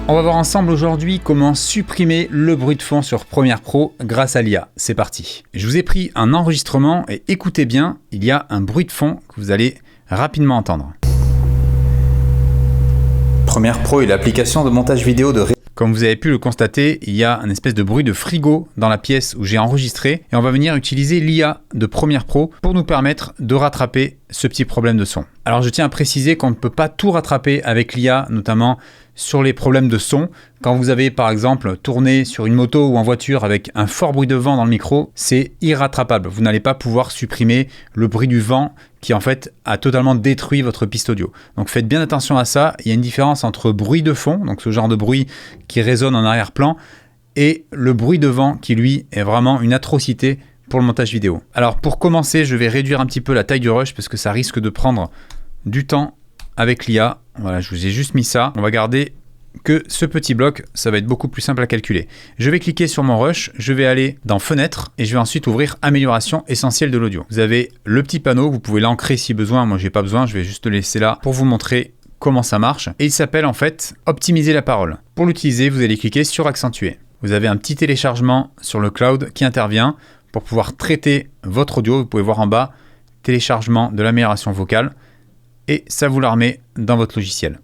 On va voir ensemble aujourd'hui comment supprimer le bruit de fond sur Premiere Pro grâce à l'IA. C'est parti. Je vous ai pris un enregistrement et écoutez bien, il y a un bruit de fond que vous allez rapidement entendre. Premiere Pro est l'application de montage vidéo de... Comme vous avez pu le constater, il y a un espèce de bruit de frigo dans la pièce où j'ai enregistré et on va venir utiliser l'IA de Premiere Pro pour nous permettre de rattraper ce petit problème de son. Alors je tiens à préciser qu'on ne peut pas tout rattraper avec l'IA, notamment sur les problèmes de son. Quand vous avez par exemple tourné sur une moto ou en voiture avec un fort bruit de vent dans le micro, c'est irrattrapable. Vous n'allez pas pouvoir supprimer le bruit du vent qui en fait a totalement détruit votre piste audio. Donc faites bien attention à ça. Il y a une différence entre bruit de fond, donc ce genre de bruit qui résonne en arrière-plan, et le bruit de vent qui lui est vraiment une atrocité pour le montage vidéo. Alors pour commencer, je vais réduire un petit peu la taille du rush parce que ça risque de prendre du temps avec l'IA. Voilà, je vous ai juste mis ça. On va garder que ce petit bloc, ça va être beaucoup plus simple à calculer. Je vais cliquer sur mon rush, je vais aller dans Fenêtre et je vais ensuite ouvrir Amélioration essentielle de l'audio. Vous avez le petit panneau, vous pouvez l'ancrer si besoin. Moi, j'ai pas besoin, je vais juste le laisser là pour vous montrer comment ça marche. Et il s'appelle en fait Optimiser la parole. Pour l'utiliser, vous allez cliquer sur Accentuer. Vous avez un petit téléchargement sur le cloud qui intervient pour pouvoir traiter votre audio. Vous pouvez voir en bas, téléchargement de l'amélioration vocale. Et ça vous la remet dans votre logiciel.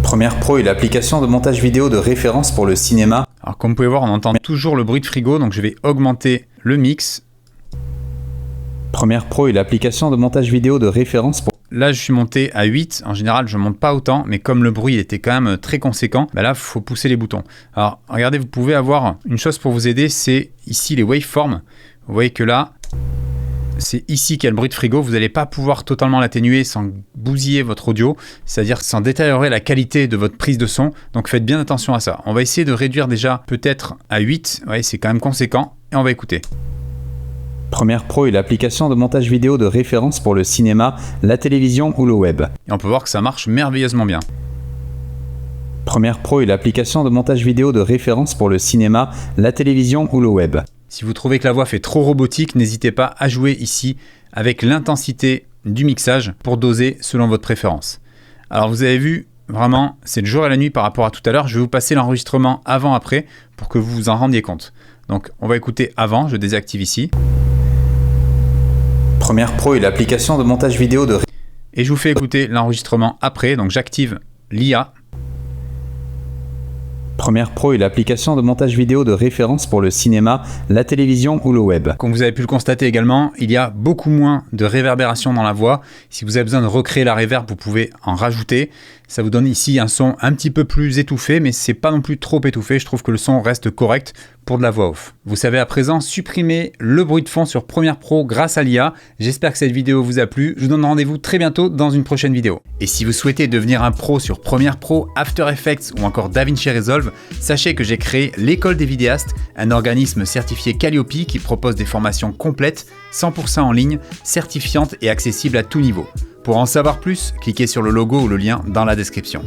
Premiere Pro est l'application de montage vidéo de référence pour le cinéma. Alors comme vous pouvez voir, on entend toujours le bruit de frigo, donc je vais augmenter le mix. Premiere Pro est l'application de montage vidéo de référence pour... Là, je suis monté à 8. En général, je ne monte pas autant, mais comme le bruit était quand même très conséquent, là, il faut pousser les boutons. Alors, regardez, vous pouvez avoir une chose pour vous aider, c'est ici les waveforms. Vous voyez que là, c'est ici qu'il y a le bruit de frigo. Vous n'allez pas pouvoir totalement l'atténuer sans bousiller votre audio, c'est-à-dire sans détériorer la qualité de votre prise de son. Donc, faites bien attention à ça. On va essayer de réduire déjà peut-être à 8. Vous voyez, c'est quand même conséquent. Et on va écouter. Premiere Pro est l'application de montage vidéo de référence pour le cinéma, la télévision ou le web. Et on peut voir que ça marche merveilleusement bien. Premiere Pro est l'application de montage vidéo de référence pour le cinéma, la télévision ou le web. Si vous trouvez que la voix fait trop robotique, n'hésitez pas à jouer ici avec l'intensité du mixage pour doser selon votre préférence. Alors vous avez vu, vraiment, c'est le jour et la nuit par rapport à tout à l'heure. Je vais vous passer l'enregistrement avant-après pour que vous vous en rendiez compte. Donc on va écouter avant, je désactive ici. Premiere Pro est l'application de montage vidéo de... Et je vous fais écouter l'enregistrement après, donc j'active l'IA. Premiere Pro est l'application de montage vidéo de référence pour le cinéma, la télévision ou le web. Comme vous avez pu le constater également, il y a beaucoup moins de réverbération dans la voix. Si vous avez besoin de recréer la réverb, vous pouvez en rajouter. Ça vous donne ici un son un petit peu plus étouffé, mais c'est pas non plus trop étouffé. Je trouve que le son reste correct pour de la voix off. Vous savez à présent supprimer le bruit de fond sur Premiere Pro grâce à l'IA. J'espère que cette vidéo vous a plu. Je vous donne rendez-vous très bientôt dans une prochaine vidéo. Et si vous souhaitez devenir un pro sur Premiere Pro, After Effects ou encore DaVinci Resolve, sachez que j'ai créé l'École des vidéastes, un organisme certifié Calliope qui propose des formations complètes, 100% en ligne, certifiantes et accessibles à tout niveau. Pour en savoir plus, cliquez sur le logo ou le lien dans la description.